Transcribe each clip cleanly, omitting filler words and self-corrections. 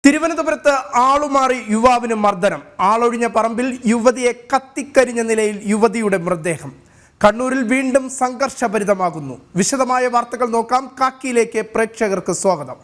തിരുവനന്തപുരത്ത് ആളുമാറി യുവാവിന് മർദ്ദനം. ആളൊഴിഞ്ഞ പറമ്പിൽ യുവതിയെ കത്തിക്കരിഞ്ഞ നിലയിൽ യുവതിയുടെ മൃതദേഹം. കണ്ണൂരിൽ വീണ്ടും സംഘർഷഭരിതമാകുന്നു. വിശദമായ വാർത്തകൾ നോക്കാം. കാക്കിയിലേക്ക് പ്രേക്ഷകർക്ക് സ്വാഗതം.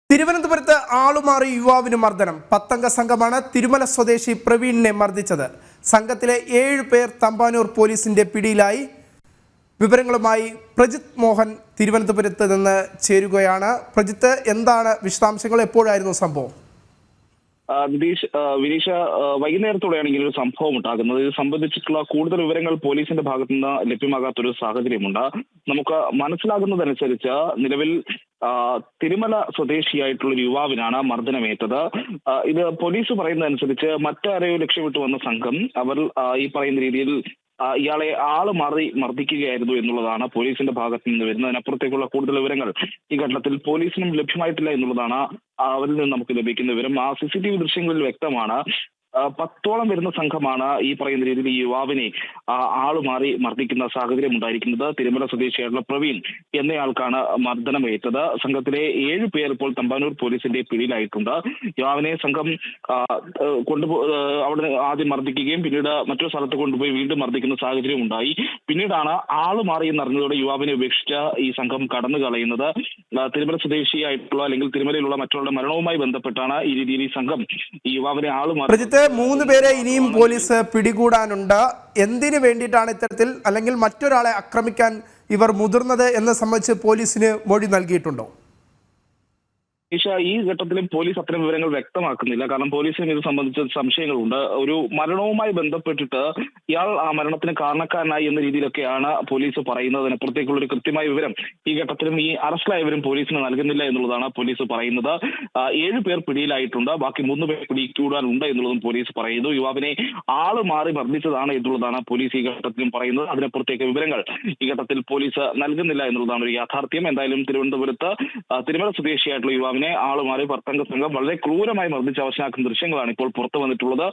തിരുവനന്തപുരത്ത് ആളുമാറി യുവാവിന് മർദ്ദനം. 10 അംഗ സംഘമാണ് തിരുമല സ്വദേശി പ്രവീണിനെ മർദ്ദിച്ചത്. സംഘത്തിലെ 7 പേർ തമ്പാനൂർ പോലീസിന്റെ പിടിയിലായി. വിവരങ്ങളുമായി പ്രജിത് മോഹൻ തിരുവനന്തപുരത്ത് നിന്ന് ചേരുകയാണ്. പ്രജിത്ത്, എന്താണ് വിശദാംശങ്ങൾ? എപ്പോഴായിരുന്നു സംഭവം? വിനീഷ, വൈകുന്നേരത്തോടെയാണ് ഇങ്ങനെ ഒരു സംഭവം ഉണ്ടാകുന്നത്. ഇത് സംബന്ധിച്ചിട്ടുള്ള കൂടുതൽ വിവരങ്ങൾ പോലീസിന്റെ ഭാഗത്തു നിന്ന് ലഭ്യമാകാത്തൊരു സാഹചര്യമുണ്ട്. നമുക്ക് മനസ്സിലാകുന്നതനുസരിച്ച് നിലവിൽ തിരുമല സ്വദേശിയായിട്ടുള്ള ഒരു യുവാവിനാണ് മർദ്ദനമേറ്റത്. ഇത് പോലീസ് പറയുന്നതനുസരിച്ച് മറ്റാരെയോ ലക്ഷ്യമിട്ട് വന്ന സംഘം അവർ ഈ പറയുന്ന രീതിയിൽ ഇയാളെ ആള് മാറി മർദ്ദിക്കുകയായിരുന്നു എന്നുള്ളതാണ് പോലീസിന്റെ ഭാഗത്ത് നിന്ന് വരുന്നത്. അതിനപ്പുറത്തേക്കുള്ള കൂടുതൽ വിവരങ്ങൾ ഈ ഘട്ടത്തിൽ പോലീസിനും ലഭ്യമായിട്ടില്ല എന്നുള്ളതാണ് അവരിൽ നിന്ന് നമുക്ക് ലഭിക്കുന്ന വിവരം. ആ CCTV ദൃശ്യങ്ങളിൽ വ്യക്തമാണ് 10ഓളം വരുന്ന സംഘമാണ് ഈ പറയുന്ന രീതിയിൽ ഈ യുവാവിനെ ആളുമാറി മർദ്ദിക്കുന്ന സാഹചര്യം ഉണ്ടായിരിക്കുന്നത്. തിരുമല സ്വദേശിയായിട്ടുള്ള പ്രവീൺ എന്നയാൾക്കാണ് മർദ്ദനമേറ്റത്. സംഘത്തിലെ 7 പേർ ഇപ്പോൾ തമ്പാനൂർ പോലീസിന്റെ പിടിയിലായിട്ടുണ്ട്. യുവാവിനെ സംഘം അവിടെ ആദ്യം മർദ്ദിക്കുകയും പിന്നീട് മറ്റൊരു സ്ഥലത്ത് കൊണ്ടുപോയി വീണ്ടും മർദ്ദിക്കുന്ന സാഹചര്യം ഉണ്ടായി. പിന്നീടാണ് ആളുമാറി എന്നറിഞ്ഞതോടെ യുവാവിനെ ഉപേക്ഷിച്ച ഈ സംഘം കടന്നു കളയുന്നത്. തിരുമല സ്വദേശിയായിട്ടുള്ള അല്ലെങ്കിൽ തിരുമലയിലുള്ള മറ്റുള്ള മരണവുമായി ബന്ധപ്പെട്ടാണ് ഈ രീതിയിൽ ഈ സംഘം ഈ യുവാവിനെ ആളുമാറി. 3 പേരെ ഇനിയും പോലീസ് പിടികൂടാനുണ്ട്. എന്തിനു വേണ്ടിയിട്ടാണ് ഇത്തരത്തിൽ അല്ലെങ്കിൽ മറ്റൊരാളെ ആക്രമിക്കാൻ ഇവർ മുതിർന്നത് എന്ന് സംബന്ധിച്ച് പോലീസിന് മൊഴി നൽകിയിട്ടുണ്ടോ? ഈ ഘട്ടത്തിലും പോലീസ് അത്തരം വിവരങ്ങൾ വ്യക്തമാക്കുന്നില്ല. കാരണം പോലീസിന് ഇത് സംബന്ധിച്ച സംശയങ്ങളുണ്ട്. ഒരു മരണവുമായി ബന്ധപ്പെട്ടിട്ട് ഇയാൾ ആ മരണത്തിന് കാരണക്കാരനായി എന്ന രീതിയിലൊക്കെയാണ് പോലീസ് പറയുന്നത്. അതിനപ്പുറത്തേക്കുള്ള ഒരു കൃത്യമായ വിവരം ഈ ഘട്ടത്തിലും ഈ അറസ്റ്റിലായവരും പോലീസിന് നൽകുന്നില്ല എന്നുള്ളതാണ് പോലീസ് പറയുന്നത്. 7 പേർ പിടിയിലായിട്ടുണ്ട്. ബാക്കി 3 പേർ പിടികൂടാനുണ്ട് എന്നുള്ളതും പോലീസ് പറയുന്നു. യുവാവിനെ ആള് മാറി മർദ്ദിച്ചതാണ് എന്നുള്ളതാണ് പോലീസ് ഈ ഘട്ടത്തിലും പറയുന്നത്. അതിനപ്പുറത്തേക്ക് വിവരങ്ങൾ ഈ ഘട്ടത്തിൽ പോലീസ് നൽകുന്നില്ല എന്നുള്ളതാണ് ഒരു യാഥാർത്ഥ്യം. എന്തായാലും തിരുവനന്തപുരത്ത് തിരുമല സ്വദേശിയായിട്ടുള്ള യുവാവിനെ ആളുമാറി 10 അംഗ സംഘം വളരെ ക്രൂരമായി മർദ്ദിച്ച് അവശനാക്കുന്ന ദൃശ്യങ്ങളാണ് ഇപ്പോൾ പുറത്തു വന്നിട്ടുള്ളത്.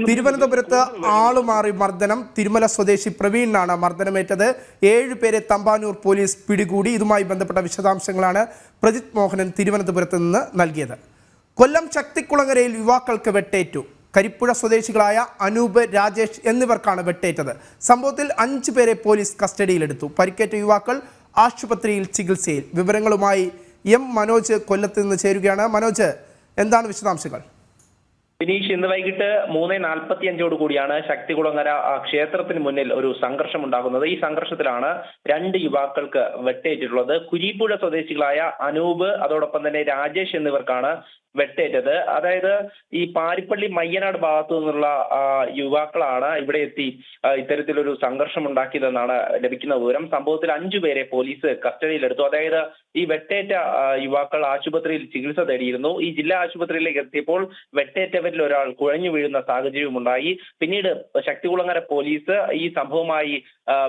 തിരുവനന്തപുരത്ത് ആളുമാറി മർദ്ദനം. തിരുമല സ്വദേശി പ്രവീണിനാണ് മർദ്ദനമേറ്റത്. 7 പേരെ തമ്പാനൂർ പോലീസ് പിടികൂടി. ഇതുമായി ബന്ധപ്പെട്ട വിശദാംശങ്ങളാണ് പ്രജിത് മോഹനൻ തിരുവനന്തപുരത്ത് നിന്ന് നൽകിയത്. കൊല്ലം ശക്തികുളങ്ങരയിൽ യുവാക്കൾക്ക് വെട്ടേറ്റു. കരിപ്പുഴ സ്വദേശികളായ അനൂപ്, രാജേഷ് എന്നിവർക്കാണ് വെട്ടേറ്റത്. സംഭവത്തിൽ 5 പേരെ പോലീസ് കസ്റ്റഡിയിലെടുത്തു. പരിക്കേറ്റ യുവാക്കൾ ആശുപത്രിയിൽ ചികിത്സയിൽ. വിവരങ്ങളുമായി മനോജ് കൊല്ലത്ത് നിന്ന് ചേരുകയാണ്. മനോജ്, എന്താണ് വിശദാംശങ്ങൾ? വിനീഷ്, ഇന്ന് വൈകിട്ട് 3:45 കൂടിയാണ് ശക്തികുളങ്ങര ക്ഷേത്രത്തിന് മുന്നിൽ ഒരു സംഘർഷം ഉണ്ടാകുന്നത്. ഈ സംഘർഷത്തിലാണ് 2 യുവാക്കൾക്ക് വെട്ടേറ്റിട്ടുള്ളത്. കുരീപ്പുഴ സ്വദേശികളായ അനൂപ്, അതോടൊപ്പം തന്നെ രാജേഷ് എന്നിവർക്കാണ് വെട്ടേറ്റത്. അതായത് ഈ പാരിപ്പള്ളി മയ്യനാട് ഭാഗത്തു നിന്നുള്ള യുവാക്കളാണ് ഇവിടെ എത്തി ഇത്തരത്തിലൊരു സംഘർഷം ഉണ്ടാക്കിയതെന്നാണ് ലഭിക്കുന്ന വിവരം. സംഭവത്തിൽ 5 പേരെ പോലീസ് കസ്റ്റഡിയിലെടുത്തു. അതായത് ഈ വെട്ടേറ്റ യുവാക്കൾ ആശുപത്രിയിൽ ചികിത്സ തേടിയിരുന്നു. ഈ ജില്ലാ ആശുപത്രിയിലേക്ക് എത്തിയപ്പോൾ വെട്ടേറ്റവരിൽ ഒരാൾ കുഴഞ്ഞു വീഴുന്ന സാഹചര്യവും ഉണ്ടായി. പിന്നീട് ശക്തികുളങ്ങര പോലീസ് ഈ സംഭവവുമായി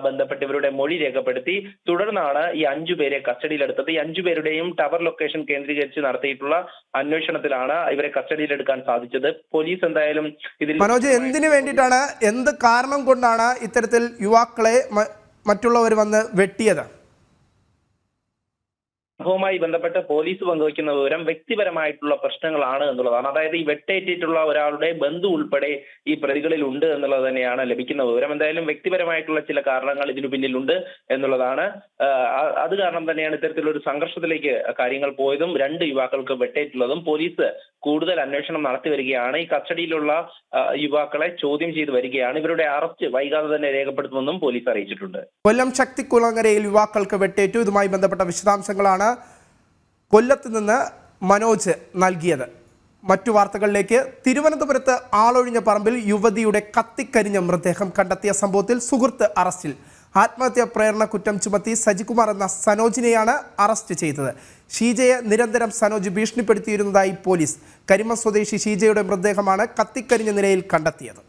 ബന്ധപ്പെട്ട് ഇവരുടെ മൊഴി രേഖപ്പെടുത്തി. തുടർന്നാണ് ഈ 5 പേരെ കസ്റ്റഡിയിലെടുത്തത്. ഈ 5 പേരുടെയും ടവർ ലൊക്കേഷൻ കേന്ദ്രീകരിച്ച് നടത്തിയിട്ടുള്ള അന്വേഷണത്തിലാണ് ഇവരെ കസ്റ്റഡിയിലെടുക്കാൻ സാധിച്ചത്. പോലീസ് എന്തായാലും ഇതിൽ മനോജ്, എന്തിനു വേണ്ടിയിട്ടാണ്, എന്ത് കാരണം കൊണ്ടാണ് ഇത്തരത്തിൽ യുവാക്കളെ മറ്റുള്ളവർ വന്ന് വെട്ടിയത്? സംഭവവുമായി ബന്ധപ്പെട്ട് പോലീസ് പങ്കുവയ്ക്കുന്ന വിവരം വ്യക്തിപരമായിട്ടുള്ള പ്രശ്നങ്ങളാണ് എന്നുള്ളതാണ്. അതായത് ഈ വെട്ടേറ്റിട്ടുള്ള ഒരാളുടെ ബന്ധു ഉൾപ്പെടെ ഈ പ്രതികളിൽ ഉണ്ട് എന്നുള്ളത് തന്നെയാണ് ലഭിക്കുന്ന വിവരം. എന്തായാലും വ്യക്തിപരമായിട്ടുള്ള ചില കാരണങ്ങൾ ഇതിനു പിന്നിലുണ്ട് എന്നുള്ളതാണ്. അത് കാരണം തന്നെയാണ് ഇത്തരത്തിലൊരു സംഘർഷത്തിലേക്ക് കാര്യങ്ങൾ പോയതും 2 യുവാക്കൾക്ക് വെട്ടേറ്റുള്ളതും. പോലീസ് കൂടുതൽ അന്വേഷണം നടത്തി വരികയാണ്. ഈ കസ്റ്റഡിയിലുള്ള യുവാക്കളെ ചോദ്യം ചെയ്ത് വരികയാണ്. ഇവരുടെ അറസ്റ്റ് വൈകാതെ തന്നെ രേഖപ്പെടുത്തുമെന്നും പോലീസ് അറിയിച്ചിട്ടുണ്ട്. കൊല്ലം ശക്തികുളങ്ങരയിൽ യുവാക്കൾക്ക് വെട്ടേറ്റു. ഇതുമായി ബന്ധപ്പെട്ട വിശദാംശങ്ങളാണ് കൊല്ലത്ത് നിന്ന് മനോജ് നൽകിയത്. മറ്റു വാർത്തകളിലേക്ക്. തിരുവനന്തപുരത്ത് ആളൊഴിഞ്ഞ പറമ്പിൽ യുവതിയുടെ കത്തിക്കരിഞ്ഞ മൃതദേഹം കണ്ടെത്തിയ സംഭവത്തിൽ സുഹൃത്ത് അറസ്റ്റിൽ. ആത്മഹത്യാ പ്രേരണ കുറ്റം ചുമത്തി സജികുമാർ എന്ന സനോജിനെയാണ് അറസ്റ്റ് ചെയ്തത്. ഷീജയെ നിരന്തരം സനോജ് ഭീഷണിപ്പെടുത്തിയിരുന്നതായി പോലീസ്. കരിമ സ്വദേശി ഷീജയുടെ മൃതദേഹമാണ് കത്തിക്കരിഞ്ഞ നിലയിൽ കണ്ടെത്തിയത്.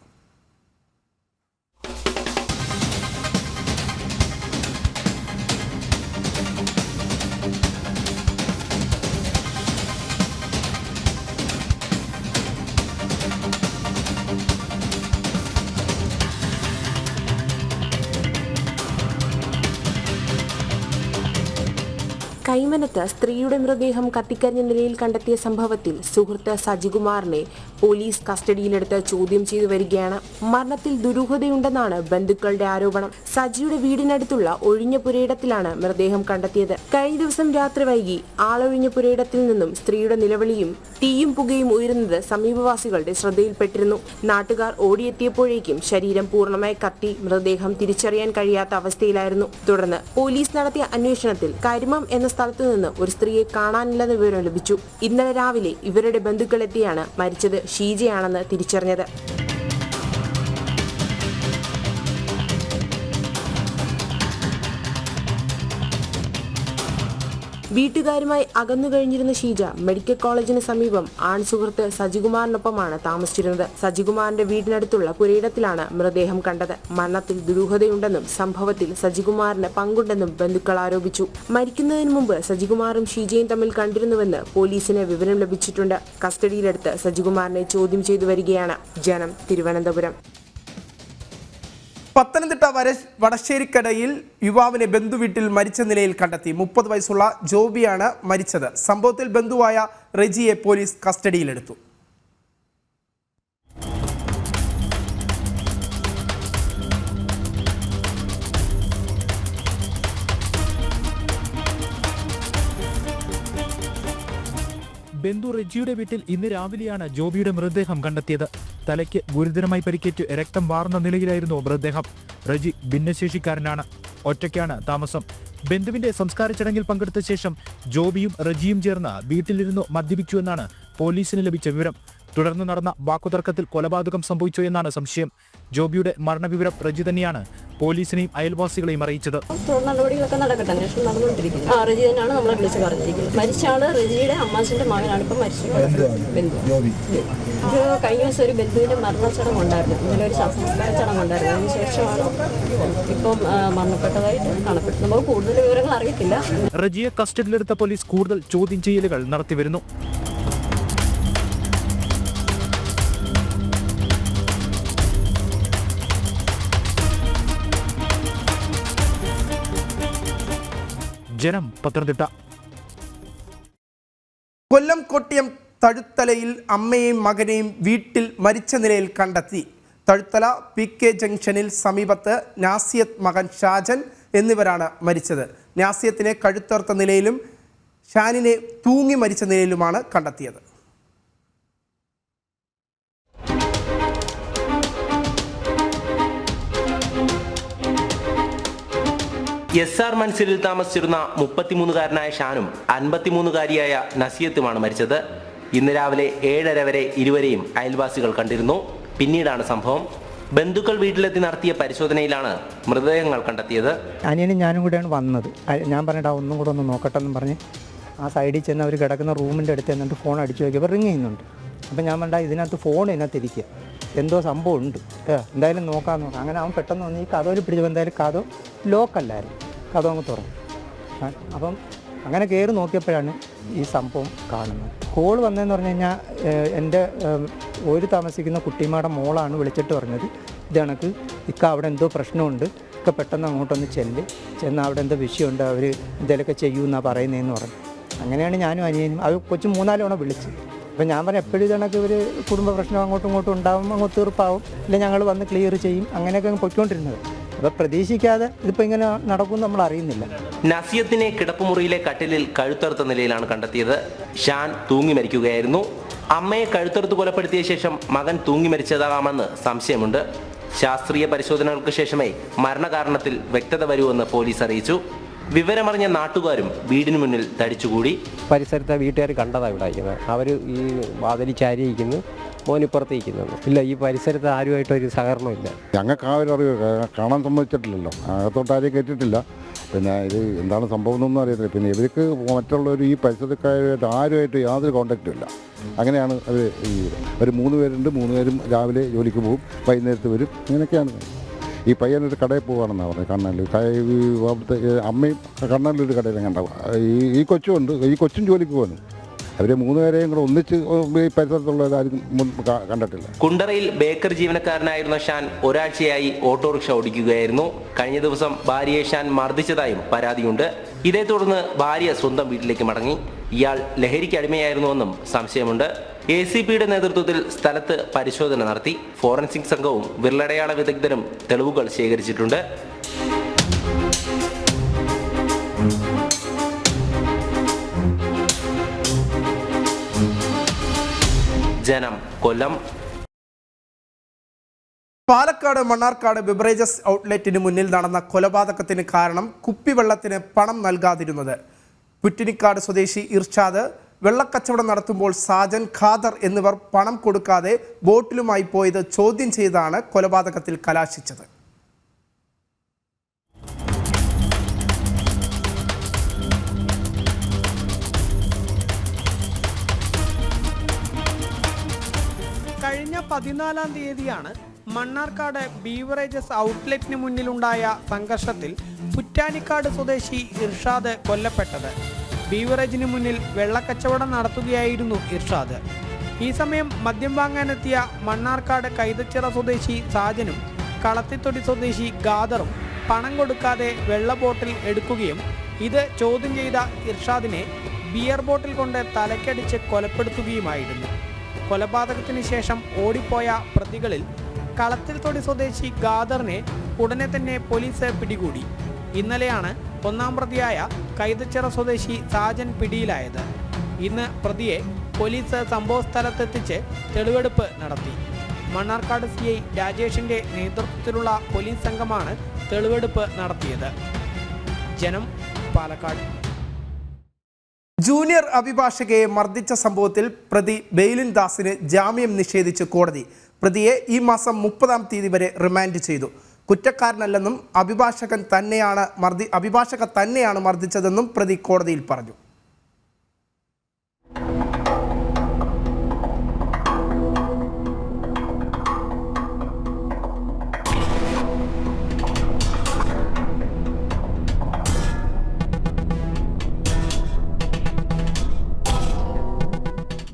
കൈമനത്ത് സ്ത്രീയുടെ മൃതദേഹം കത്തിക്കരിഞ്ഞ നിലയിൽ കണ്ടെത്തിയ സംഭവത്തിൽ സുഹൃത്ത് സജികുമാറിനെ പോലീസ് കസ്റ്റഡിയിലെടുത്ത് ചോദ്യം ചെയ്തു വരികയാണ്. മരണത്തിൽ ദുരൂഹതയുണ്ടെന്നാണ് ബന്ധുക്കളുടെ ആരോപണം. സജിയുടെ വീടിനടുത്തുള്ള ഒഴിഞ്ഞ പുരയിടത്തിലാണ് മൃതദേഹം കണ്ടെത്തിയത്. കഴിഞ്ഞ ദിവസം രാത്രി വൈകി ആളൊഴിഞ്ഞ പുരയിടത്തിൽ നിന്നും സ്ത്രീയുടെ നിലവിളിയും തീയും പുകയും ഉയരുന്നത് സമീപവാസികളുടെ ശ്രദ്ധയിൽപ്പെട്ടിരുന്നു. നാട്ടുകാർ ഓടിയെത്തിയപ്പോഴേക്കും ശരീരം പൂർണ്ണമായി കത്തി മൃതദേഹം തിരിച്ചറിയാൻ കഴിയാത്ത അവസ്ഥയിലായിരുന്നു. തുടർന്ന് പോലീസ് നടത്തിയ അന്വേഷണത്തിൽ കരിമം എന്ന സ്ഥലത്തു നിന്ന് ഒരു സ്ത്രീയെ കാണാനില്ലെന്ന വിവരം ലഭിച്ചു. ഇന്നലെ രാവിലെ ഇവരുടെ ബന്ധുക്കളെത്തിയാണ് മരിച്ചത് ഷീജയാണെന്ന് തിരിച്ചറിഞ്ഞത്. വീട്ടുകാരുമായി അകന്നു കഴിഞ്ഞിരുന്ന ഷീജ മെഡിക്കൽ കോളേജിന് സമീപം ആൺസുഹൃത്ത് സജികുമാറിനൊപ്പമാണ് താമസിച്ചിരുന്നത്. സജികുമാറിന്റെ വീടിനടുത്തുള്ള പുരയിടത്തിലാണ് മൃതദേഹം കണ്ടത്. മരണത്തിൽ ദുരൂഹതയുണ്ടെന്നും സംഭവത്തിൽ സജികുമാറിന് പങ്കുണ്ടെന്നും ബന്ധുക്കൾ ആരോപിച്ചു. മരിക്കുന്നതിന് മുമ്പ് സജികുമാറും ഷീജയും തമ്മിൽ കണ്ടിരുന്നുവെന്ന് പോലീസിന് വിവരം ലഭിച്ചിട്ടുണ്ട്. കസ്റ്റഡിയിലെടുത്ത് സജികുമാറിനെ ചോദ്യം ചെയ്തു വരികയാണ്. ജനം, തിരുവനന്തപുരം. പത്തനംതിട്ട വടശ്ശേരിക്കടയിൽ യുവാവിനെ ബന്ധുവീട്ടിൽ മരിച്ച നിലയിൽ കണ്ടെത്തി. 30 വയസ്സുള്ള ജോബിയാണ് മരിച്ചത്. സംഭവത്തിൽ ബന്ധുവായ റെജിയെ പോലീസ് കസ്റ്റഡിയിലെടുത്തു. ബന്ധു റെജിയുടെ വീട്ടിൽ ഇന്ന് രാവിലെയാണ് ജോബിയുടെ മൃതദേഹം കണ്ടെത്തിയത്. തലയ്ക്ക് ഗുരുതരമായി പരിക്കേറ്റ് രക്തം വാർന്ന നിലയിലായിരുന്നു മൃതദേഹം. റെജി ഭിന്നശേഷിക്കാരനാണ്. ഒറ്റയ്ക്കാണ് താമസം. ബന്ധുവിന്റെ സംസ്കാര ചടങ്ങിൽ പങ്കെടുത്ത ശേഷം ജോബിയും റെജിയും ചേർന്ന് വീട്ടിലിരുന്നു മദ്യപിച്ചുവെന്നാണ് പോലീസിന് ലഭിച്ച വിവരം. തുടർന്ന് നടന്ന വാക്കുതർക്കത്തിൽ കൊലപാതകം സംഭവിച്ചു എന്നാണ് സംശയം. ജോബിയുടെ മരണവിവരം റെജി തന്നെയാണ് പോലീസിനെയും അയൽവാസികളെയും അറിയിച്ചത്. നടപടികളൊക്കെ നടക്കട്ടെ, അന്വേഷണം നടന്നുകൊണ്ടിരിക്കുന്നു. റെജി തന്നെയാണ് നമ്മളെ വിളിച്ച് പറഞ്ഞിരിക്കുന്നത്. മരിച്ച ആള് റെജിയുടെ അമ്മാസിന്റെ മകനാണ്. ഇപ്പം മരിച്ചത് ബന്ധു. ഇത് കഴിഞ്ഞ ദിവസം ഒരു ബന്ധുവിന്റെ മരണച്ചടങ്ങ് ഉണ്ടായിരുന്നു. ഇന്നലെ ഒരു ശാസ്ത്രസ്കാര ചടങ്ങ് ഉണ്ടായിരുന്നു. അതിനുശേഷമാണ് ഇപ്പം മരണപ്പെട്ടതായിട്ട് കാണപ്പെട്ടത്. നമുക്ക് കൂടുതൽ വിവരങ്ങൾ അറിയത്തില്ല. റെജിയെ കസ്റ്റഡിയിലെടുത്ത പോലീസ് കൂടുതൽ ചോദ്യം ചെയ്യലുകൾ നടത്തിവരുന്നു. ജനം, പത്തനംതിട്ട. കൊല്ലം കൊട്ടിയം തഴുത്തലയിൽ അമ്മയെയും മകനെയും വീട്ടിൽ മരിച്ച നിലയിൽ കണ്ടെത്തി. തഴുത്തല PK ജംഗ്ഷനിൽ സമീപത്ത് നാസിയത്ത്, മകൻ ഷാജൻ എന്നിവരാണ് മരിച്ചത്. നാസിയത്തിനെ കഴുത്തറുത്ത നിലയിലും ഷാനിനെ തൂങ്ങി മരിച്ച നിലയിലുമാണ് കണ്ടെത്തിയത്. SR മൻസിലിൽ താമസിച്ചിരുന്ന 33-കാരനായ ഷാനും 53-കാരിയായ നസിയത്തുമാണ് മരിച്ചത്. ഇന്ന് രാവിലെ 7:30 വരെ ഇരുവരെയും അയൽവാസികൾ കണ്ടിരുന്നു. പിന്നീടാണ് സംഭവം. ബന്ധുക്കൾ വീട്ടിലെത്തി നടത്തിയ പരിശോധനയിലാണ് മൃതദേഹങ്ങൾ കണ്ടെത്തിയത്. അനിയനും ഞാനും കൂടെയാണ് വന്നത്. ഞാൻ പറഞ്ഞിട്ട് ഒന്നും കൂടെ ഒന്ന് നോക്കട്ടെ എന്നും പറഞ്ഞ് ആ സൈഡിൽ ചെന്ന് അവർ കിടക്കുന്ന റൂമിൻ്റെ അടുത്ത് എന്നിട്ട് ഫോൺ അടിച്ചു നോക്കിയപ്പോൾ റിങ് ചെയ്യുന്നുണ്ട്. അപ്പം ഞാൻ പറഞ്ഞാൽ ഇതിനകത്ത് ഫോൺ ഇതിനകത്തിരിക്കുക, എന്തോ സംഭവം ഉണ്ട്, എന്തായാലും നോക്കാം. അങ്ങനെ അവൻ പെട്ടെന്ന് വന്ന് ഈ കഥയിൽ പിടിച്ചപ്പോൾ എന്തായാലും കഥ ലോക്കല്ലായിരുന്നു. കഥ അങ്ങ് തുറന്നു. അപ്പം അങ്ങനെ കയറി നോക്കിയപ്പോഴാണ് ഈ സംഭവം കാണുന്നത്. കോൾ വന്നതെന്ന് പറഞ്ഞു കഴിഞ്ഞാൽ എൻ്റെ ഒരു താമസിക്കുന്ന കുട്ടിമാടെ മോളാണ് വിളിച്ചിട്ട് പറഞ്ഞത് ഇത് കണക്ക് ഇക്ക അവിടെ എന്തോ പ്രശ്നമുണ്ട്, ഇക്ക പെട്ടെന്ന് അങ്ങോട്ടൊന്ന് ചെന്ന് അവിടെ എന്തോ വിഷയമുണ്ട്, അവർ എന്തെങ്കിലുമൊക്കെ ചെയ്യുമെന്നാണ് പറയുന്നതെന്ന് പറഞ്ഞു. അങ്ങനെയാണ് ഞാനും അനിയനും അത് കൊച്ചു 3-4 തവണ വിളിച്ച്. അപ്പം ഞാൻ പറഞ്ഞു എപ്പോഴും ഇതണക്ക് ഇവർ കുടുംബ പ്രശ്നം അങ്ങോട്ടും ഇങ്ങോട്ടും ഉണ്ടാകുമ്പോൾ അങ്ങോട്ട് തീർപ്പാവും, ഇല്ല ഞങ്ങൾ വന്ന് ക്ലിയർ ചെയ്യും, അങ്ങനെയൊക്കെ അങ്ങ് പൊയ്ക്കൊണ്ടിരുന്നത്. അപ്പോൾ പ്രതീക്ഷിക്കാതെ ഇതിപ്പോൾ ഇങ്ങനെ നടക്കുമെന്ന് നമ്മൾ അറിയുന്നില്ല. നസിയത്തിനെ കിടപ്പുമുറിയിലെ കട്ടിലിൽ കഴുത്തറുത്ത നിലയിലാണ് കണ്ടെത്തിയത്. ഷാൻ തൂങ്ങി മരിക്കുകയായിരുന്നു. അമ്മയെ കഴുത്തറുത്ത് കൊലപ്പെടുത്തിയ ശേഷം മകൻ തൂങ്ങി മരിച്ചതാകാമെന്ന് സംശയമുണ്ട്. ശാസ്ത്രീയ പരിശോധനകൾക്ക് ശേഷമേ മരണകാരണത്തിൽ വ്യക്തത വരൂവെന്ന് പോലീസ് അറിയിച്ചു. വിവരമറിഞ്ഞ നാട്ടുകാരും വീടിന് മുന്നിൽ തടിച്ചുകൂടി. പരിസരത്തെ വീട്ടുകാർ കണ്ടതാണ് ഇവിടെ ഇരിക്കുന്നത്. അവർ ഈ വാതിലി ചാരിയിരിക്കുന്നു, മോനിപ്പുറത്തേക്കുന്നത് ഇല്ല. ഈ പരിസരത്ത് ആരുമായിട്ടൊരു സഹകരണമില്ല. ഞങ്ങൾക്ക് ആ ഒരു അറിവ് കാണാൻ സമ്മതിച്ചിട്ടില്ലല്ലോ, അകത്തോട്ട് ആരെയും കയറ്റിയിട്ടില്ല. പിന്നെ ഇത് എന്താണ് സംഭവം എന്നൊന്നും അറിയത്തില്ല. പിന്നെ ഇവർക്ക് മറ്റുള്ളവർ ഈ പരിസരക്കാരുമായിട്ട് ആരുമായിട്ട് യാതൊരു കോണ്ടാക്റ്റും ഇല്ല. അങ്ങനെയാണ് അവർ ഒരു 3 പേരുണ്ട്. 3 പേരും രാവിലെ ജോലിക്ക് പോകും, വൈകുന്നേരത്ത് വരും. ഇങ്ങനെയൊക്കെയാണ്. ഈ പയ്യനൊരു കടയിൽ പോവുകയാണെന്നാണ് പറഞ്ഞത്. കണ്ണൂരിൽ അവിടുത്തെ അമ്മയും കണ്ണൂരിലൊരു കടയിൽ കണ്ടാവും. ഈ കൊച്ചും ഉണ്ട്. ഈ കൊച്ചും ജോലിക്ക് പോകുന്നു. അവർ 3 പേരെയും കൂടെ ഒന്നിച്ച് ഈ പരിസരത്തുള്ളവരാരും കണ്ടിട്ടില്ല. കുണ്ടറയിൽ ബേക്കർ ജീവനക്കാരനായിരുന്ന ഷാൻ ഒരാഴ്ചയായി ഓട്ടോറിക്ഷ ഓടിക്കുകയായിരുന്നു. കഴിഞ്ഞ ദിവസം ഭാര്യയെ ഷാൻ മർദ്ദിച്ചതായും പരാതിയുണ്ട്. ഇതേ തുടർന്ന് ഭാര്യ സ്വന്തം വീട്ടിലേക്ക് മടങ്ങി. ഇയാൾ ലഹരിക്ക് അടിമയായിരുന്നുവെന്നും സംശയമുണ്ട്. ACPയുടെ നേതൃത്വത്തിൽ സ്ഥലത്ത് പരിശോധന നടത്തി. ഫോറൻസിക് സംഘവും വിരലടയാള വിദഗ്ധരും തെളിവുകൾ ശേഖരിച്ചിട്ടുണ്ട്. ജനം, കൊല്ലം. പാലക്കാട് മണ്ണാർക്കാട് ബിവറേജസ് ഔട്ട്ലെറ്റിന് മുന്നിൽ നടന്ന കൊലപാതകത്തിന് കാരണം കുപ്പിവെള്ളത്തിന് പണം നൽകാതിരുന്നത്. പുറ്റിനിക്കാട് സ്വദേശി ഇർഷാദ് വെള്ളക്കച്ചവടം നടത്തുമ്പോൾ സാജൻ, ഖാദർ എന്നിവർ പണം കൊടുക്കാതെ ബോട്ടിലുമായി പോയത് ചോദ്യം ചെയ്താണ് കൊലപാതകത്തിൽ കലാശിച്ചത്. കഴിഞ്ഞ 14-ാം തീയതിയാണ് മണ്ണാർക്കാട് ബീവറേജസ് ഔട്ട്ലെറ്റിന് മുന്നിലുണ്ടായ സംഘർഷത്തിൽ പുറ്റാനിക്കാട് സ്വദേശി ഇർഷാദ് കൊല്ലപ്പെട്ടത്. ബീവറേജിന് മുന്നിൽ വെള്ളക്കച്ചവടം നടത്തുകയായിരുന്നു ഇർഷാദ്. ഈ സമയം മദ്യം വാങ്ങാനെത്തിയ മണ്ണാർക്കാട് കൈതച്ചിറ സ്വദേശി സാജനും കളത്തിത്തൊടി സ്വദേശി ഖാദറും പണം കൊടുക്കാതെ വെള്ള ബോട്ടിൽ എടുക്കുകയും ഇത് ചോദ്യം ചെയ്ത ഇർഷാദിനെ ബിയർ ബോട്ടിൽ കൊണ്ട് തലക്കടിച്ച് കൊലപ്പെടുത്തുകയുമായിരുന്നു. കൊലപാതകത്തിന് ശേഷം ഓടിപ്പോയ പ്രതികളിൽ കളത്തിൽത്തൊടി സ്വദേശി ഖാദറിനെ ഉടനെ തന്നെ പോലീസ് പിടികൂടി. ഇന്നലെയാണ് 1-ാം പ്രതിയായ കൈതച്ചിറ സ്വദേശി സാജൻ പിടിയിലായത്. ഇന്ന് പ്രതിയെ പോലീസ് സംഭവസ്ഥലത്തെത്തിച്ച് തെളിവെടുപ്പ് നടത്തി. മണ്ണാർക്കാട് CI രാജേഷിന്റെ നേതൃത്വത്തിലുള്ള പോലീസ് സംഘമാണ് തെളിവെടുപ്പ് നടത്തിയത്. ജനം, പാലക്കാട്. ജൂനിയർ അഭിഭാഷകയെ മർദ്ദിച്ച സംഭവത്തിൽ പ്രതി ബെയിലിൻ ദാസിന് ജാമ്യം നിഷേധിച്ച് കോടതി. പ്രതിയെ ഈ മാസം 30-ാം തീയതി വരെ റിമാൻഡ് ചെയ്തു. കുറ്റക്കാരനല്ലെന്നും അഭിഭാഷക തന്നെയാണ് മർദ്ദിച്ചതെന്നും പ്രതി കോടതിയിൽ പറഞ്ഞു.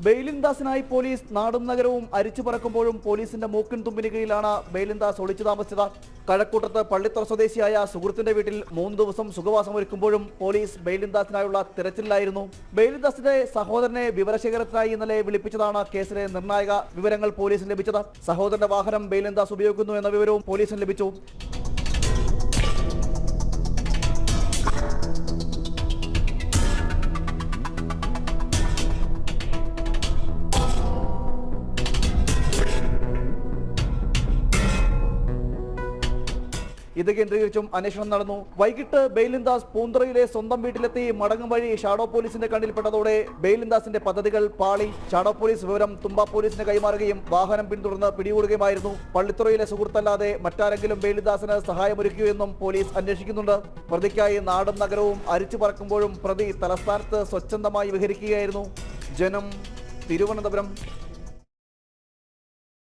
ബെയിലിൻദാസിനായി പോലീസ് നാടും നഗരവും അരിച്ചു പറക്കുമ്പോഴും പോലീസിന്റെ മൂക്കിൻ തുമ്പിന് കീഴിലാണ് ബെയിലിൻദാസ് ഒളിച്ചു താമസിച്ചത്. കഴക്കൂട്ടത്ത് പള്ളിത്തറ സ്വദേശിയായ സുഹൃത്തിന്റെ വീട്ടിൽ 3 ദിവസം സുഖവാസമൊരുക്കുമ്പോഴും പോലീസ് ബെയിലിൻദാസിനായുള്ള തിരച്ചിലായിരുന്നു. ബെയിലിൻദാസിന്റെ സഹോദരനെ വിവരശേഖരത്തിനായി ഇന്നലെ വിളിപ്പിച്ചതാണ് കേസിലെ നിർണായക വിവരങ്ങൾ പോലീസിന് ലഭിച്ചത്. സഹോദരന്റെ വാഹനം ബെയിലിൻദാസ് ഉപയോഗിക്കുന്നു എന്ന വിവരവും പോലീസിന് ലഭിച്ചു. ഇത് കേന്ദ്രീകരിച്ചും അന്വേഷണം നടന്നു. വൈകിട്ട് ബെയിലിൻദാസ് പൂന്തറയിലെ സ്വന്തം വീട്ടിലെത്തി മടങ്ങും വഴി ഷാഡോ പോലീസിന്റെ കണ്ണിൽപ്പെട്ടതോടെ ബെയിലിൻദാസിന്റെ പദ്ധതികൾ പാളി. ഷാഡോ പോലീസ് വിവരം തുമ്പ പോലീസിന് കൈമാറുകയും വാഹനം പിന്തുടർന്ന് പിടികൂടുകയുമായിരുന്നു. പള്ളിത്തുറയിലെ സുഹൃത്തല്ലാതെ മറ്റാരെങ്കിലും ബെയിലിൻദാസിന് സഹായമൊരുക്കിയോ എന്നും പോലീസ് അന്വേഷിക്കുന്നുണ്ട്. പ്രതിക്കായി നാടും നഗരവും അരിച്ചു പറക്കുമ്പോഴും പ്രതി തലസ്ഥാനത്ത് സ്വച്ഛന്തമായി വിഹരിക്കുകയായിരുന്നു. ജനം, തിരുവനന്തപുരം.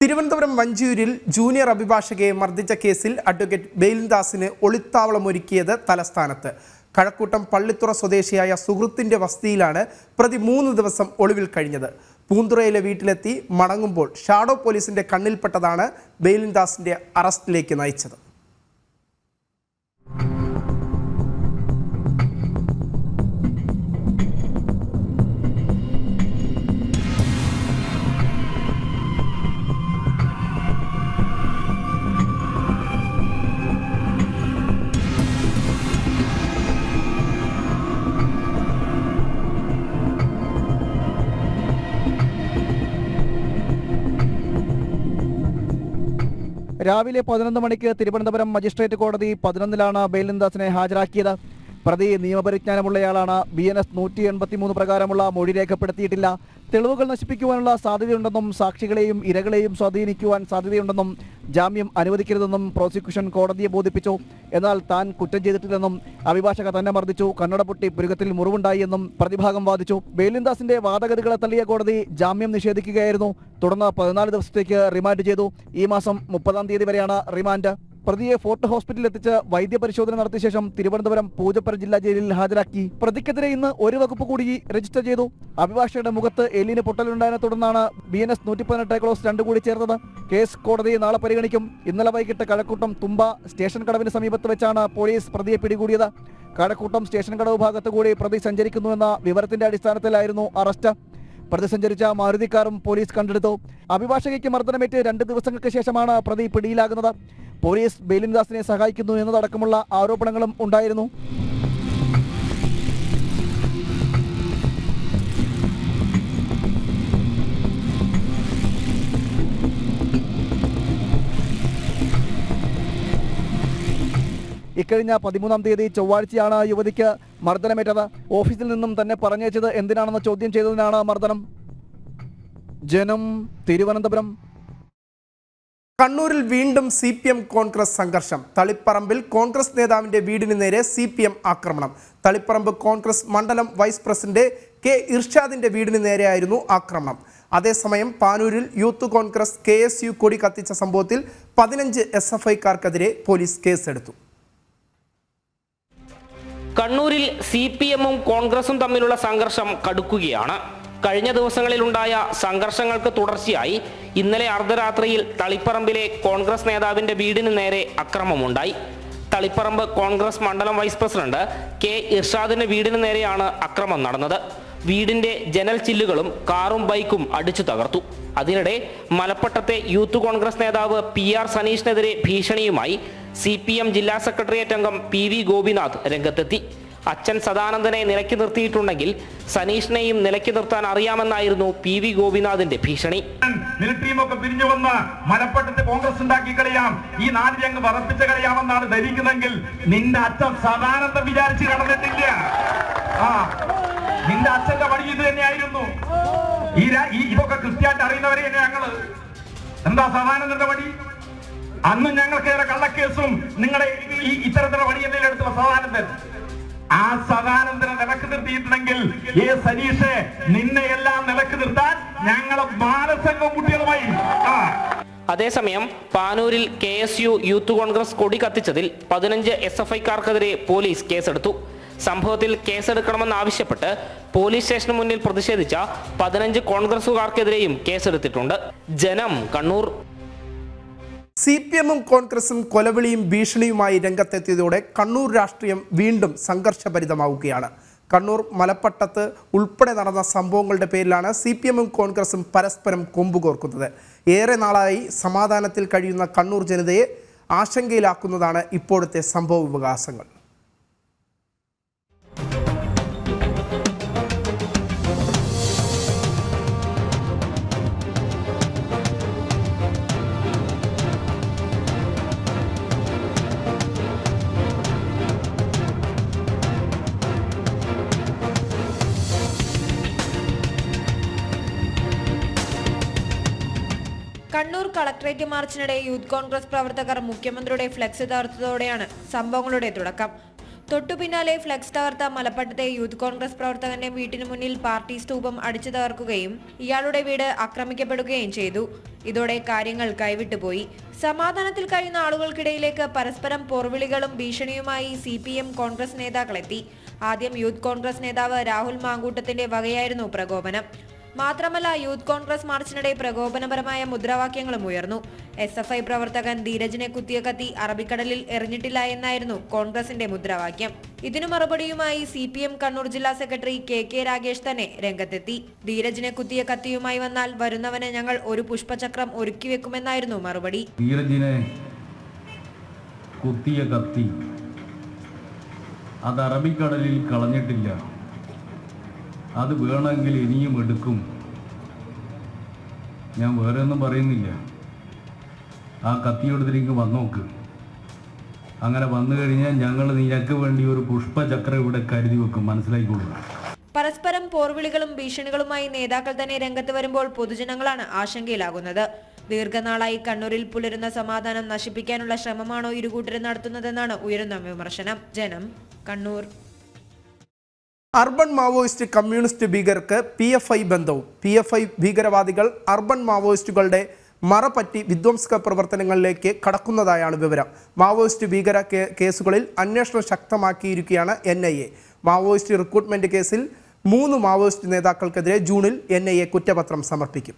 തിരുവനന്തപുരം വഞ്ചിയൂരിൽ ജൂനിയർ അഭിഭാഷകയെ മർദ്ദിച്ച കേസിൽ അഡ്വക്കേറ്റ് ബെയിലിൻദാസിന് ഒളിത്താവളമൊരുക്കിയത് തലസ്ഥാനത്ത്. കഴക്കൂട്ടം പള്ളിത്തുറ സ്വദേശിയായ സുഹൃത്തിന്റെ വസതിയിലാണ് പ്രതി 3 ദിവസം ഒളിവിൽ കഴിഞ്ഞത്. പൂന്തുറയിലെ വീട്ടിലെത്തി മടങ്ങുമ്പോൾ ഷാഡോ പോലീസിന്റെ കണ്ണിൽപ്പെട്ടതാണ് ബെയിലിൻദാസിന്റെ അറസ്റ്റിലേക്ക് നയിച്ചത്. രാവിലെ 11 മണിക്ക് തിരുവനന്തപുരം മജിസ്ട്രേറ്റ് കോടതി 11-ലാണ് ബെയിലിൻദാസിനെ ഹാജരാക്കിയത്. പ്രതി നിയമപരിജ്ഞാനമുള്ളയാളാണ്. BNS 183 പ്രകാരമുള്ള മൊഴി രേഖപ്പെടുത്തിയിട്ടില്ല. തെളിവുകൾ നശിപ്പിക്കുവാനുള്ള സാധ്യതയുണ്ടെന്നും സാക്ഷികളെയും ഇരകളെയും സ്വാധീനിക്കുവാൻ സാധ്യതയുണ്ടെന്നും ജാമ്യം അനുവദിക്കരുതെന്നും പ്രോസിക്യൂഷൻ കോടതിയെ ബോധിപ്പിച്ചു. എന്നാൽ താൻ കുറ്റം ചെയ്തിട്ടില്ലെന്നും അഭിഭാഷക തന്നെ മർദ്ദിച്ചു, കണ്ണട പൊട്ടി പുരുകത്തിൽ മുറിവുണ്ടായി എന്നും പ്രതിഭാഗം വാദിച്ചു. ബെയിലിൻദാസിന്റെ വാദഗതികളെ തള്ളിയ കോടതി ജാമ്യം നിഷേധിക്കുകയായിരുന്നു. തുടർന്ന് 14 ദിവസത്തേക്ക് റിമാൻഡ് ചെയ്തു. ഈ മാസം 30-ാം തീയതി വരെയാണ് റിമാൻഡ്. പ്രതിയെ ഫോർട്ട് ഹോസ്പിറ്റലിൽ എത്തിച്ച് വൈദ്യപരിശോധന നടത്തിയ ശേഷം തിരുവനന്തപുരം പൂജപ്പുര ജില്ലാ ജയിലിൽ ഹാജരാക്കി. പ്രതിക്കെതിരെ ഇന്ന് ഒരു വകുപ്പ് കൂടി രജിസ്റ്റർ ചെയ്തു. അഭിഭാഷകരുടെ മുഖത്ത് എല്ലിന് പൊട്ടലുണ്ടായതിനെ തുടർന്നാണ് BNS 118 ക്ലോസ് 2 കൂടി ചേർത്തത്. കേസ് കോടതി നാളെ പരിഗണിക്കും. ഇന്നലെ വൈകിട്ട് കഴക്കൂട്ടം തുമ്പ സ്റ്റേഷൻ കടവിന് സമീപത്ത് വെച്ചാണ് പോലീസ് പ്രതിയെ പിടികൂടിയത്. കഴക്കൂട്ടം സ്റ്റേഷൻ കടവ് ഭാഗത്ത് കൂടി പ്രതി സഞ്ചരിക്കുന്നുവെന്ന വിവരത്തിന്റെ അടിസ്ഥാനത്തിലായിരുന്നു അറസ്റ്റ്. പ്രതി സഞ്ചരിച്ച മാരുതി കാറും പോലീസ് കണ്ടെടുത്തു. അഭിഭാഷകയ്ക്ക് മർദ്ദനമേറ്റ് 2 ദിവസങ്ങൾക്ക് ശേഷമാണ് പ്രതി പിടിയിലാകുന്നത്. പോലീസ് ബെയിലിൻദാസിനെ സഹായിക്കുന്നു എന്നതടക്കമുള്ള ആരോപണങ്ങളും ഉണ്ടായിരുന്നു. ഇക്കഴിഞ്ഞ 13-ാം തീയതി ചൊവ്വാഴ്ചയാണ് യുവതിക്ക് മർദ്ദനമേറ്റത്. ഓഫീസിൽ നിന്നും തന്നെ പറഞ്ഞയച്ചത് എന്തിനാണെന്ന് ചോദ്യം ചെയ്തതിനാണ് മർദ്ദനം. ജനം, തിരുവനന്തപുരം. കണ്ണൂരിൽ വീണ്ടും CPM കോൺഗ്രസ് സംഘർഷം. തളിപ്പറമ്പിൽ കോൺഗ്രസ് നേതാവിന്റെ വീടിന് നേരെ CPM ആക്രമണം. തളിപ്പറമ്പ് കോൺഗ്രസ് മണ്ഡലം വൈസ് പ്രസിഡന്റ് K. ഇർഷാദിന്റെ വീടിന് നേരെയായിരുന്നു ആക്രമണം. അതേസമയം പാനൂരിൽ യൂത്ത് കോൺഗ്രസ് KSU കൊടി കത്തിച്ച സംഭവത്തിൽ 15 SFIക്കാർക്കെതിരെ പോലീസ് കേസെടുത്തു. കണ്ണൂരിൽ CPM-ഉം കോൺഗ്രസും തമ്മിലുള്ള സംഘർഷം കടുക്കുകയാണ്. കഴിഞ്ഞ ദിവസങ്ങളിലുണ്ടായ സംഘർഷങ്ങൾക്ക് തുടർച്ചയായി ഇന്നലെ അർദ്ധരാത്രിയിൽ തളിപ്പറമ്പിലെ കോൺഗ്രസ് നേതാവിന്റെ വീടിന് നേരെ അക്രമമുണ്ടായി. തളിപ്പറമ്പ് കോൺഗ്രസ് മണ്ഡലം വൈസ് പ്രസിഡന്റ് K. ഇർഷാദിന്റെ വീടിന് നേരെയാണ് അക്രമം നടന്നത്. വീടിന്റെ ജനൽ ചില്ലുകളും കാറും ബൈക്കും അടിച്ചു തകർത്തു. അതിനിടെ മലപ്പട്ടത്തെ യൂത്ത് കോൺഗ്രസ് നേതാവ് PR സനീഷിനെതിരെ ഭീഷണിയുമായി CPM ജില്ലാ സെക്രട്ടേറിയറ്റ് അംഗം PV ഗോപിനാഥ് രംഗത്തെത്തി. അച്ഛൻ സദാനന്ദനെ നിലയ്ക്ക് നിർത്തിയിട്ടുണ്ടെങ്കിൽ സനീഷിനെയും നിലയ്ക്ക് നിർത്താൻ അറിയാമെന്നായിരുന്നു PV ഗോപിനാഥിന്റെ ഭീഷണി. മിലിറ്ററിയുമൊക്കെ പിരിഞ്ഞു വന്ന് മലപ്പട്ടത്തെ കോൺഗ്രസ് ഉണ്ടാക്കി കളയാം, ഈ നാടിനെ അങ്ങ് പറപ്പിച്ച് കളയാമെന്നാണ് ധരിക്കുന്നെങ്കിൽ നിന്റെ അച്ഛൻ സദാനന്ദം വിചാരിച്ച് നടന്നിട്ടില്ല. നിന്റെ അച്ഛന്റെ വഴി ഇത് തന്നെയായിരുന്നു. ഇതൊക്കെ കൃത്യമായിട്ട് അറിയുന്നവരെ തന്നെ ഞങ്ങള്. എന്താ സദാനന്ദന്റെ വഴി? അന്ന് ഞങ്ങൾക്കേറെ കള്ളക്കേസും നിങ്ങളുടെ ഈ ഇത്തരത്തിലുള്ള വഴി എന്തെങ്കിലും എടുത്തുള്ള സദാനന്ദൻ. ആ സദാനന്ദനെ നിലക്ക് നിർത്തിയിട്ടുണ്ടെങ്കിൽ സനീഷ് നിന്നെ എല്ലാം നിലക്ക് നിർത്താൻ ഞങ്ങളെ ബാലസംഘം കുട്ടികളുമായി. അതേസമയം പാനൂരിൽ KSU യൂത്ത് കോൺഗ്രസ് കൊടി കത്തിച്ചതിൽ 15 SFIക്കാർക്കെതിരെ പോലീസ് കേസെടുത്തു. സംഭവത്തിൽ കേസെടുക്കണമെന്നാവശ്യപ്പെട്ട് പോലീസ് സ്റ്റേഷന് മുന്നിൽ പ്രതിഷേധിച്ച 15 കോൺഗ്രസുകാർക്കെതിരെയും കേസെടുത്തിട്ടുണ്ട്. ജനം, കണ്ണൂർ. CPM-ഉം കോൺഗ്രസും കൊലവിളിയും ഭീഷണിയുമായി രംഗത്തെത്തിയതോടെ കണ്ണൂർ രാഷ്ട്രീയം വീണ്ടും സംഘർഷഭരിതമാവുകയാണ്. കണ്ണൂർ മലപ്പട്ടത്ത് ഉൾപ്പെടെ നടന്ന സംഭവങ്ങളുടെ പേരിലാണ് CPM-ഉം കോൺഗ്രസും പരസ്പരം കൊമ്പുകോർക്കുന്നത്. ഏറെ നാളായി സമാധാനത്തിൽ കഴിയുന്ന കണ്ണൂർ ജനതയെ ആശങ്കയിലാക്കുന്നതാണ് ഇപ്പോഴത്തെ സംഭവ വികാസങ്ങൾ. കണ്ണൂർ കളക്ടറേറ്റ് മാർച്ചിനിടെ യൂത്ത് കോൺഗ്രസ് പ്രവർത്തകർ മുഖ്യമന്ത്രിയുടെ ഫ്ലെക്സ് തകർത്തതോടെയാണ് സംഭവങ്ങളുടെ തുടക്കം. തൊട്ടു പിന്നാലെ ഫ്ലെക്സ് തകർത്ത മലപ്പട്ടത്തെ യൂത്ത് കോൺഗ്രസ് പ്രവർത്തകന്റെ വീട്ടിന് മുന്നിൽ പാർട്ടി സ്തൂപം അടിച്ചു തകർക്കുകയും ഇയാളുടെ വീട് ആക്രമിക്കപ്പെടുകയും ചെയ്തു. ഇതോടെ കാര്യങ്ങൾ കൈവിട്ടുപോയി. സമാധാനത്തിൽ കഴിയുന്ന ആളുകൾക്കിടയിലേക്ക് പരസ്പരം പോർവിളികളും ഭീഷണിയുമായി CPM കോൺഗ്രസ് നേതാക്കളെത്തി. ആദ്യം യൂത്ത് കോൺഗ്രസ് നേതാവ് രാഹുൽ മാങ്കൂട്ടത്തിന്റെ വകയായിരുന്നു പ്രകോപനം. മാത്രമല്ല, യൂത്ത് കോൺഗ്രസ് മാർച്ചിനിടെ പ്രകോപനപരമായ മുദ്രാവാക്യങ്ങളും ഉയർന്നു. SFI പ്രവർത്തകൻ ധീരജിനെ കുത്തിയ കത്തി അറബിക്കടലിൽ എറിഞ്ഞിട്ടില്ല എന്നായിരുന്നു കോൺഗ്രസിന്റെ മുദ്രാവാക്യം. ഇതിനു മറുപടിയുമായി CPM കണ്ണൂർ ജില്ലാ സെക്രട്ടറി KK രാഗേഷ് തന്നെ രംഗത്തെത്തി. ധീരജിനെ കുത്തിയ കത്തിയുമായി വന്നാൽ വരുന്നവന് ഞങ്ങൾ ഒരു പുഷ്പചക്രം ഒരുക്കി വെക്കുമെന്നായിരുന്നു മറുപടി. ധീരജിനെ കുത്തിയ കത്തി അത് അറബിക്കടലിൽ കളഞ്ഞിട്ടില്ല, അത് വേണമെങ്കിൽ ഇനിയും എടുക്കും. ഞാൻ വേറെ ഒന്നും പറയുന്നില്ല. ആ കത്തിയെടുത്തിരിക്കും വന്നോക്ക്. അങ്ങനെ വന്നു കഴിഞ്ഞാൽ ഞങ്ങൾ നിനക്ക് വേണ്ടി ഒരു പുഷ്പചക്രം ഇവിടെ കരുതി വെക്കും, മനസ്സിലായിക്കൊള്ളുക. പരസ്പരം പോർവിളികളും ഭീഷണികളുമായി നേതാക്കൾ തന്നെ രംഗത്ത് വരുമ്പോൾ പൊതുജനങ്ങളാണ് ആശങ്കയിലാകുന്നത്. ദീർഘനാളായി കണ്ണൂരിൽ പുലരുന്ന സമാധാനം നശിപ്പിക്കാനുള്ള ശ്രമമാണോ ഇരുകൂട്ടരും നടത്തുന്നതെന്നാണ് ഉയരുന്ന വിമർശനം. ജനം, കണ്ണൂർ. അർബൻ മാവോയിസ്റ്റ് കമ്മ്യൂണിസ്റ്റ് ഭീകരർക്ക് PFI ബന്ധവും. PFI ഭീകരവാദികൾ അർബൻ മാവോയിസ്റ്റുകളുടെ മറപറ്റി വിധ്വംസക പ്രവർത്തനങ്ങളിലേക്ക് കടക്കുന്നതായാണ് വിവരം. മാവോയിസ്റ്റ് ഭീകര കേസുകളിൽ അന്വേഷണം ശക്തമാക്കിയിരിക്കുകയാണ് NIA. മാവോയിസ്റ്റ് റിക്രൂട്ട്മെന്റ് കേസിൽ 3 മാവോയിസ്റ്റ് നേതാക്കൾക്കെതിരെ ജൂണിൽ NIA കുറ്റപത്രം സമർപ്പിക്കും.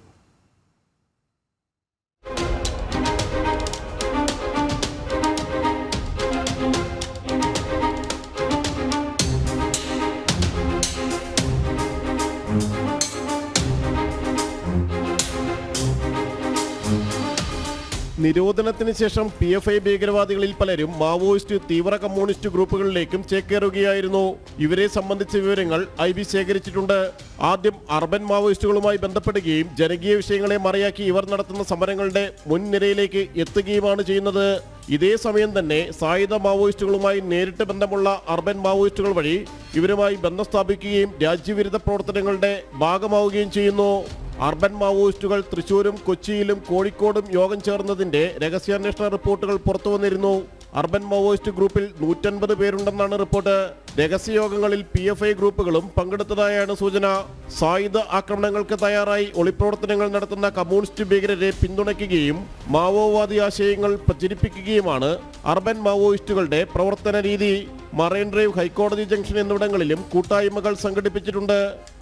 നിരോധനത്തിന് ശേഷം PFI ഭീകരവാദികളിൽ പലരും മാവോയിസ്റ്റ് തീവ്ര കമ്മ്യൂണിസ്റ്റ് ഗ്രൂപ്പുകളിലേക്കും ചേക്കേറുകയായിരുന്നു. ഇവരെ സംബന്ധിച്ച വിവരങ്ങൾ IB ശേഖരിച്ചിട്ടുണ്ട്. ആദ്യം അർബൻ മാവോയിസ്റ്റുകളുമായി ബന്ധപ്പെടുകയും ജനകീയ വിഷയങ്ങളെ മറയാക്കി ഇവർ നടത്തുന്ന സമരങ്ങളുടെ മുൻനിരയിലേക്ക് എത്തുകയുമാണ് ചെയ്യുന്നത്. ഇതേ സമയം തന്നെ സായുധ മാവോയിസ്റ്റുകളുമായി നേരിട്ട് ബന്ധമുള്ള അർബൻ മാവോയിസ്റ്റുകൾ വഴി ഇവരുമായി ബന്ധം സ്ഥാപിക്കുകയും രാജ്യവിരുദ്ധ പ്രവർത്തനങ്ങളുടെ ഭാഗമാവുകയും ചെയ്യുന്നു. അർബൻ മാവോയിസ്റ്റുകൾ തൃശൂരും കൊച്ചിയിലും കോഴിക്കോടും യോഗം ചേർന്നതിന്റെ രഹസ്യാന്വേഷണ റിപ്പോർട്ടുകൾ പുറത്തുവന്നിരുന്നു. അർബൻ മാവോയിസ്റ്റ് ഗ്രൂപ്പിൽ 150 പേരുണ്ടെന്നാണ് റിപ്പോർട്ട്. രഹസ്യയോഗങ്ങളിൽ PFI ഗ്രൂപ്പുകളും പങ്കെടുത്തതായാണ് സൂചന. സായുധ ആക്രമണങ്ങൾക്ക് തയ്യാറായി ഒളിപ്രവർത്തനങ്ങൾ നടത്തുന്ന കമ്മ്യൂണിസ്റ്റ് ഭീകരരെ പിന്തുണയ്ക്കുകയും മാവോവാദി ആശയങ്ങൾ പ്രചരിപ്പിക്കുകയുമാണ് അർബൻ മാവോയിസ്റ്റുകളുടെ പ്രവർത്തന രീതി. മറൈൻ ഡ്രൈവ്, ഹൈക്കോടതി ജംഗ്ഷൻ എന്നിവിടങ്ങളിലും കൂട്ടായ്മകൾ സംഘടിപ്പിച്ചിട്ടുണ്ട്.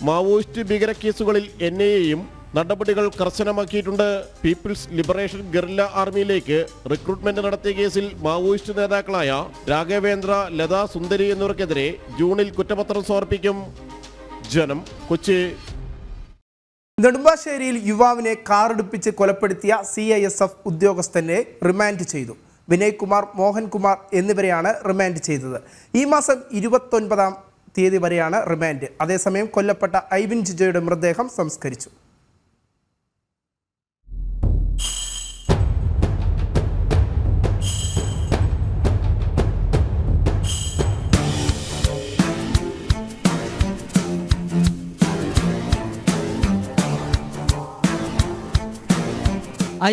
മാവോയിസ്റ്റ് ഭീകര കേസുകളിൽ NIAയും നടപടികൾ കർശനമാക്കിയിട്ടുണ്ട്. പീപ്പിൾസ് ലിബറേഷൻ ഗറില്ല ആർമിയിലേക്ക് റിക്രൂട്ട്മെന്റ് നടത്തിയ കേസിൽ മാവോയിസ്റ്റ് നേതാക്കളായ രാഘവേന്ദ്ര, ലത, സുന്ദരി എന്നിവർക്കെതിരെ ജൂണിൽ കുറ്റപത്രം സമർപ്പിക്കും. ജനം, കൊച്ചി. നെടുമ്പാശ്ശേരിയിൽ യുവാവിനെ കാറിടിപ്പിച്ച് കൊലപ്പെടുത്തിയ CISF ഉദ്യോഗസ്ഥനെ റിമാൻഡ് ചെയ്തു. വിനയ് കുമാർ, മോഹൻകുമാർ എന്നിവരെയാണ് റിമാൻഡ് ചെയ്തത്. ഈ മാസം 29-ാം തീയതി വരെയാണ് റിമാൻഡ്. അതേസമയം കൊല്ലപ്പെട്ട ഐവിൻ ജിജോയുടെ മൃതദേഹം സംസ്കരിച്ചു.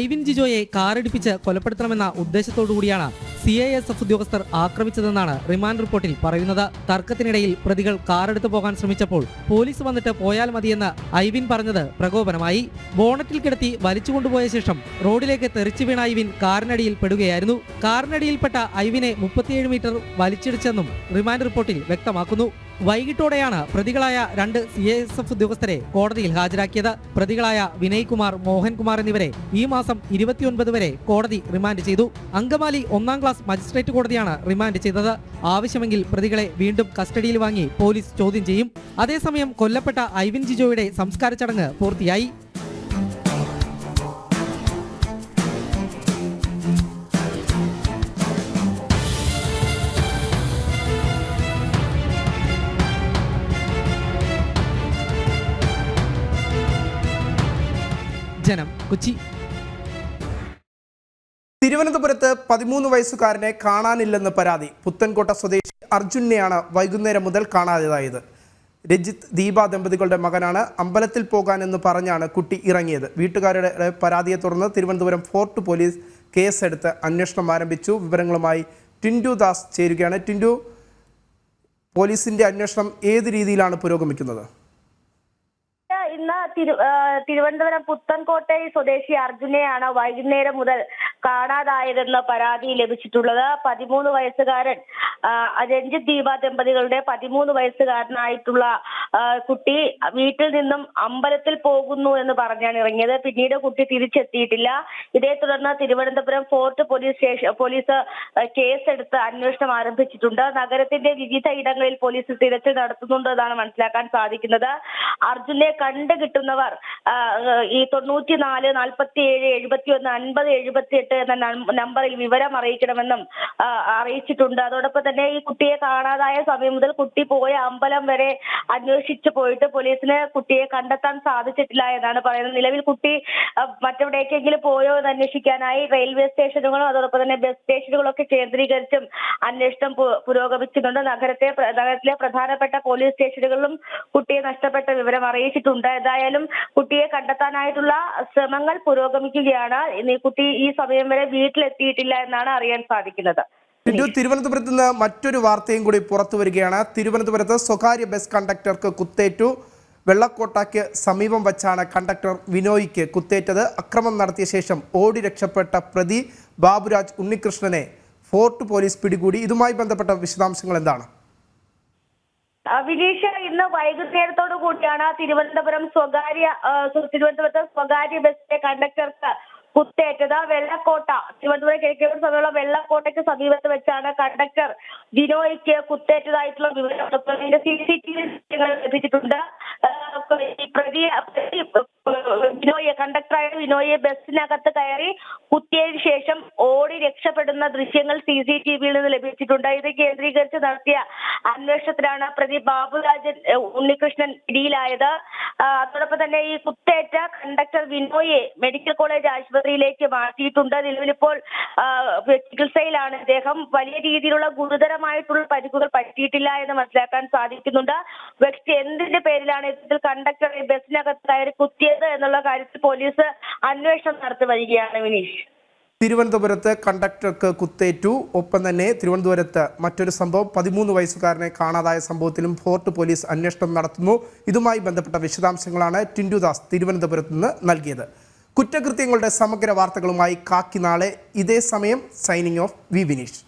ഐവിൻ ജിജോയെ കാറിടിപ്പിച്ച് കൊലപ്പെടുത്തണമെന്ന ഉദ്ദേശത്തോടുകൂടിയാണ് CISF ഉദ്യോഗസ്ഥർ ആക്രമിച്ചതെന്നാണ് റിമാൻഡ് റിപ്പോർട്ടിൽ പറയുന്നത്. തർക്കത്തിനിടയിൽ പ്രതികൾ കാറെടുത്തു പോകാൻ ശ്രമിച്ചപ്പോൾ പോലീസ് വന്നിട്ട് പോയാൽ മതിയെന്ന് ഐവിൻ പറഞ്ഞത് പ്രകോപനമായി. ബോണറ്റിൽ കിടത്തി വലിച്ചുകൊണ്ടുപോയ ശേഷം റോഡിലേക്ക് തെറിച്ചു വീണ ഐവിൻ കാറിനടിയിൽ പെടുകയായിരുന്നു. കാറിനടിയിൽപ്പെട്ട ഐവിനെ 37 മീറ്റർ വലിച്ചിടിച്ചെന്നും റിമാൻഡ് റിപ്പോർട്ടിൽ വ്യക്തമാക്കുന്നു. വൈകിട്ടോടെയാണ് പ്രതികളായ 2 CISF ഉദ്യോഗസ്ഥരെ കോടതിയിൽ ഹാജരാക്കിയത്. പ്രതികളായ വിനയ് കുമാർ, മോഹൻകുമാർ എന്നിവരെ ഈ മാസം 29 വരെ കോടതി റിമാൻഡ് ചെയ്തു. അങ്കമാലി 1-ാം ക്ലാസ് മജിസ്ട്രേറ്റ് കോടതിയാണ് റിമാൻഡ് ചെയ്തത്. ആവശ്യമെങ്കിൽ പ്രതികളെ വീണ്ടും കസ്റ്റഡിയിൽ വാങ്ങി പോലീസ് ചോദ്യം ചെയ്യും. അതേസമയം കൊല്ലപ്പെട്ട ഐവിൻ ജിജോയുടെ സംസ്കാര ചടങ്ങ് പൂർത്തിയായി. ജനം, കൊച്ചി. തിരുവനന്തപുരത്ത് 13 വയസ്സുകാരനെ കാണാനില്ലെന്ന് പരാതി. പുത്തൻകോട്ട സ്വദേശി അർജുനെയാണ് വൈകുന്നേരം മുതൽ കാണാതായത്. രജിത്ത്, ദീപ ദമ്പതികളുടെ മകനാണ്. അമ്പലത്തിൽ പോകാനെന്ന് പറഞ്ഞാണ് കുട്ടി ഇറങ്ങിയത്. വീട്ടുകാരുടെ പരാതിയെ തുടർന്ന് തിരുവനന്തപുരം ഫോർട്ട് പോലീസ് കേസെടുത്ത് അന്വേഷണം ആരംഭിച്ചു. വിവരങ്ങളുമായി ടിൻഡു ദാസ് ചേരുകയാണ്. ടിൻഡു, പോലീസിന്റെ അന്വേഷണം ഏത് രീതിയിലാണ് പുരോഗമിക്കുന്നത്? ഇന്ന് തിരുവനന്തപുരം പുത്തൻകോട്ടை സ്വദേശി അർജുനെയാണ് വൈകുന്നേരം മുതൽ കാണാതായതെന്ന് പരാതി ലഭിച്ചിട്ടുള്ളത്. 13 വയസ്സുകാരൻ രഞ്ജിത്ത്, ദീപ ദമ്പതികളുടെ 13 വയസ്സുകാരനായിട്ടുള്ള കുട്ടി വീട്ടിൽ നിന്നും അമ്പലത്തിൽ പോകുന്നു എന്ന് പറഞ്ഞാണ് ഇറങ്ങിയത്. പിന്നീട് കുട്ടി തിരിച്ചെത്തിയിട്ടില്ല. ഇതേ തുടർന്ന് തിരുവനന്തപുരം ഫോർട്ട് പോലീസ് കേസെടുത്ത് അന്വേഷണം ആരംഭിച്ചിട്ടുണ്ട്. നഗരത്തിന്റെ വിവിധ ഇടങ്ങളിൽ പോലീസ് തിരച്ചിൽ നടത്തുന്നുണ്ട് എന്നാണ് മനസ്സിലാക്കാൻ സാധിക്കുന്നത്. അർജുനെ കണ്ടുകിട്ടുന്നവർ ഈ 94 47 71 50 78 എന്ന നമ്പറിൽ വിവരം അറിയിക്കണമെന്നും അറിയിച്ചിട്ടുണ്ട്. അതോടൊപ്പം തന്നെ ഈ കുട്ടിയെ കാണാതായ സമയം മുതൽ കുട്ടി പോയ അമ്പലം വരെ അന്വേഷിച്ചു പോയിട്ട് പോലീസിന് കുട്ടിയെ കണ്ടെത്താൻ സാധിച്ചിട്ടില്ല എന്നാണ് പറയുന്നത്. നിലവിൽ കുട്ടി മറ്റെവിടേക്കെങ്കിലും പോയോ എന്ന് അന്വേഷിക്കാനായി റെയിൽവേ സ്റ്റേഷനുകളും അതോടൊപ്പം തന്നെ ബസ് സ്റ്റേഷനുകളൊക്കെ കേന്ദ്രീകരിച്ചും അന്വേഷണം പുരോഗമിക്കുന്നുണ്ട്. നഗരത്തിലെ പ്രധാനപ്പെട്ട പോലീസ് സ്റ്റേഷനുകളിലും കുട്ടിയെ നഷ്ടപ്പെട്ട വിവരം അറിയിച്ചിട്ടുണ്ട്. എന്തായാലും കുട്ടിയെ കണ്ടെത്താനായിട്ടുള്ള ശ്രമങ്ങൾ പുരോഗമിക്കുകയാണ്. കുട്ടി ഈ സമയം വരെ വീട്ടിലെത്തിയിട്ടില്ല എന്നാണ് അറിയാൻ സാധിക്കുന്നത്. തിരുവനന്തപുരത്ത് നിന്ന് മറ്റൊരു വാർത്തയും കൂടി പുറത്തു വരികയാണ്. തിരുവനന്തപുരത്ത് സ്വകാര്യ ബസ് കണ്ടക്ടർക്ക് കുത്തേറ്റു. വെള്ളക്കോട്ടയ്ക്ക് സമീപം വച്ചാണ് കണ്ടക്ടർ വിനോയ്ക്ക് കുത്തേറ്റത്. അക്രമം നടത്തിയ ശേഷം ഓടി രക്ഷപ്പെട്ട പ്രതി ബാബുരാജ് ഉണ്ണികൃഷ്ണനെ ഫോർട്ട് പോലീസ് പിടികൂടി. ഇതുമായി ബന്ധപ്പെട്ട വിശദാംശങ്ങൾ എന്താണ്? വിനീഷ്, ഇന്ന് വൈകുന്നേരത്തോടു കൂടിയാണ് തിരുവനന്തപുരത്ത് സ്വകാര്യ ബസ്സിലെ കണ്ടക്ടർക്ക് കുത്തേറ്റത്. വെള്ളക്കോട്ട, തിരുവനന്തപുരം കിഴക്കേപ്പുറ സമയമുള്ള വെള്ളക്കോട്ടയ്ക്ക് സമീപത്ത് വെച്ചാണ് കണ്ടക്ടർ വിനോയ്ക്ക് കുത്തേറ്റതായിട്ടുള്ള വിവരം. CCTV ദൃശ്യങ്ങൾ ലഭിച്ചിട്ടുണ്ട്. കണ്ടക്ടറായ വിനോയെ ബസ്സിനകത്ത് കയറി കുത്തിയതിനു ശേഷം ഓടി രക്ഷപ്പെടുന്ന ദൃശ്യങ്ങൾ CCTVയിൽ നിന്ന് ലഭിച്ചിട്ടുണ്ട്. ഇത് കേന്ദ്രീകരിച്ച് നടത്തിയ അന്വേഷണത്തിലാണ് പ്രതി ബാബുരാജൻ ഉണ്ണികൃഷ്ണൻ പിടിയിലായത്. അതോടൊപ്പം തന്നെ ഈ കുത്തേറ്റ കണ്ടക്ടർ വിനോയെ മെഡിക്കൽ കോളേജ് ആശുപത്രിയിലേക്ക് മാറ്റിയിട്ടുണ്ട്. നിലവിലിപ്പോൾ ചികിത്സയിലാണ് ഇദ്ദേഹം. വലിയ രീതിയിലുള്ള ഗുരുതരമായിട്ടുള്ള പരിക്കുകൾ പറ്റിയിട്ടില്ല എന്ന് മനസ്സിലാക്കാൻ സാധിക്കുന്നുണ്ട്. വ്യക്തി എന്തിന്റെ പേരിലാണ് ഇത്തരത്തിൽ കണ്ടക്ടർ ബസ്സിനകത്ത് കയറി കുത്തിയത് എന്നുള്ള കാര്യത്തിൽ പോലീസ് അന്വേഷണം നടത്തി വരികയാണ്. വിനീഷ്, തിരുവനന്തപുരത്ത് കണ്ടക്ടർക്ക് കുത്തേറ്റു. ഒപ്പം തന്നെ തിരുവനന്തപുരത്ത് മറ്റൊരു സംഭവം, 13 വയസ്സുകാരനെ കാണാതായ സംഭവത്തിലും ഫോർട്ട് പോലീസ് അന്വേഷണം നടത്തുന്നു. ഇതുമായി ബന്ധപ്പെട്ട വിശദാംശങ്ങളാണ് ടിൻഡുദാസ് തിരുവനന്തപുരത്ത് നിന്ന് നൽകിയത്. കുറ്റകൃത്യങ്ങളുടെ സമഗ്ര വാർത്തകളുമായി കാക്കി നാളെ ഇതേ സമയം. Signing off, V Vineesh.